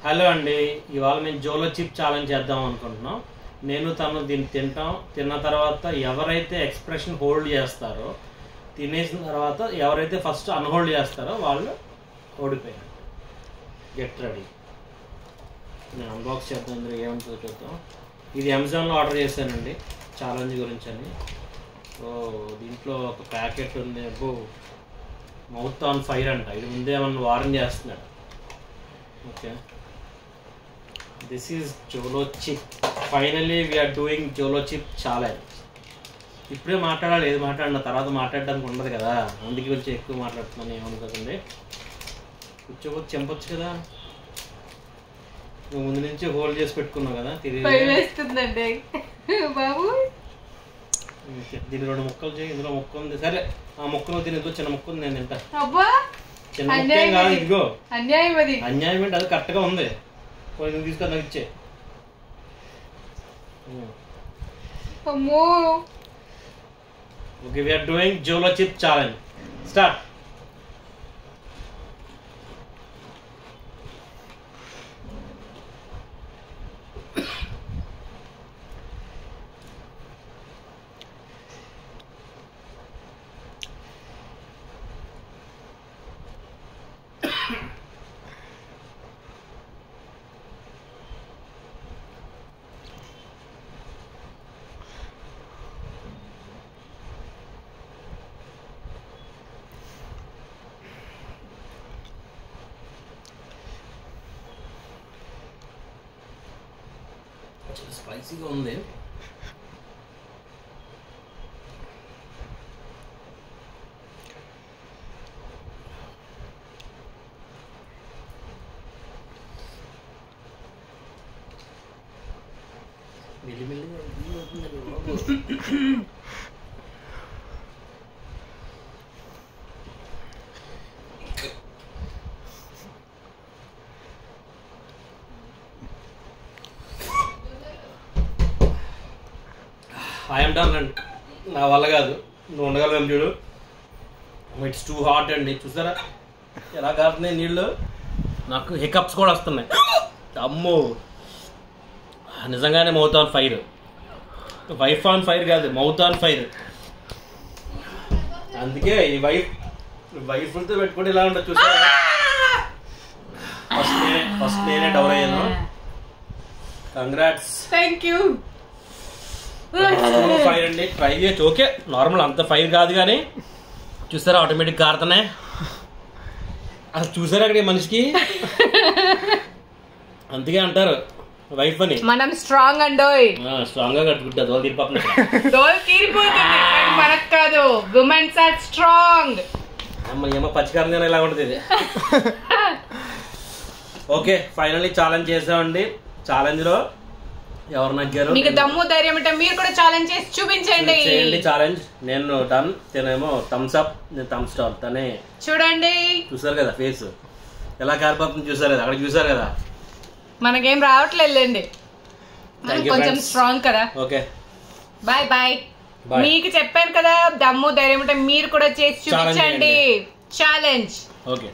Hello అండి, ఇవాళ మేము జోలో చిప్ ఛాలెంజ్ చేద్దాం అనుకుంటున్నాం. నేను తను దీన్ని తిన్న తర్వాత ఎవరైతే ఎక్స్ప్రెషన్ హోల్డ్ చేస్తారో, తినేసిన తర్వాత ఎవరైతే ఫస్ట్ అన్హోల్డ్ చేస్తారో వాళ్ళు ఓడిపోయారు. Get ready. నేను అన్బాక్స్ చేద్దాం, ఇందులో ఏముంటుందో చూద్దాం. ఇది అమెజాన్లో ఆర్డర్ చేశానండి ఛాలెంజ్ గురించి అని. సో దీంట్లో ఒక ప్యాకెట్ ఉంది. అబ్బో, మౌత్ ఆన్ ఫైర్ అంట. ఇది ముందే ఏమన్నా వార్న్ చేస్తున్నాడు. Okay, this is Jolo chip. Finally we're doing Jolo chip challenge. ఇప్పుడే మాట్లాడాలి, ఏది మాట్లాడిన తర్వాత మాట్లాడడానికి ఉండదు కదా, అందుకే కొంచెం ఎక్కువ మాట్లాడుతున్నాను, ఏమనుకోకండి. కూర్చోవచ్చు, చెంపొచ్చు కదా. నువ్వు ముందు నుంచి హోల్డ్ చేసి పెట్టుకున్నావు కదా, తిరిగి బాబు. దీని 2 ముక్కలు చేయి, ఇందులో ముక్క ఉంది. సరే, ఆ ముక్కలు తిని చిన్న ముక్క ఉంది, నేను తింటా. చిన్న ముక్క కాదు, ఇదిగో అన్యాయం. అన్యాయం ఏంటి, అది కరెక్ట్గా ఉంది. నువ్వు తీసుకొని నాకు ఇచ్చే. Okay, we're doing Jolo chip challenge. Start. స్పైసీగా ఉంది. ఐఎమ్ డన్ అండి, నా వల్ల కాదు. నువ్వు ఉండగలం చూడు. ఇట్స్ టూ హాట్ అండి. చూసారా ఎలా కారుతున్నాయి నీళ్ళు? నాకు హికప్స్ కూడా వస్తున్నాయి. అమ్మో, నిజంగానే mouth on fire. Wife on fire కాదు, మౌత్ ఆన్ ఫైర్. అందుకే ఈ వైఫ్లతో పెట్టుకుంటే ఇలా ఉంటుంది. చూసారా, ఫస్ట్ నేనే డౌన్ అయ్యాను. కంగ్రాట్స్. Thank you. ఫైర్ అండి, ట్రై చేయొచ్చు. ఓకే, నార్మల్, అంత ఫైర్ కాదు కానీ చూసారా ఆటోమేటిక్ కారుతున్నాయి. అసలు చూసారా అక్కడ మనిషికి. అందుకే అంటారు వైఫ్ అని. మనం స్ట్రాంగ్ అండోయ్. స్ట్రాంగ్ గా కట్టుకుంటా, దోలు తీరిపోతుంది. మనకు కాదు, విమెన్స్ ఆర్ స్ట్రాంగ్. ఏమో పచ్చికారంగా ఇలా ఉంటుంది ఇది. ఓకే, ఫైనల్లీ ఛాలెంజ్ చేసామండి. ఛాలెంజ్ లో ఎవరు నగ్గారు? మీకు దమ్ము ధైర్యం అంటే మీరు కూడా ఛాలెంజ్ చేసి చూపించండి. ఛాలెంజ్. నేను డన్, తనేమో థమ్స్ అప్, నేను థమ్స్ డౌన్. తనే చూడండి, చూసారు కదా ఫేస్ ఎలా కారిపోతుంది, చూసారు కదా, అక్కడ చూసారు కదా. మనకేం రావట్లేదండి, కొంచెం స్ట్రాంగ్ కదా. Okay, bye bye. మీకు చెప్పాను కదా, దమ్ము ధైర్యం అంటే మీరు కూడా చేసి చూపించండి. ఛాలెంజ్. ఓకే.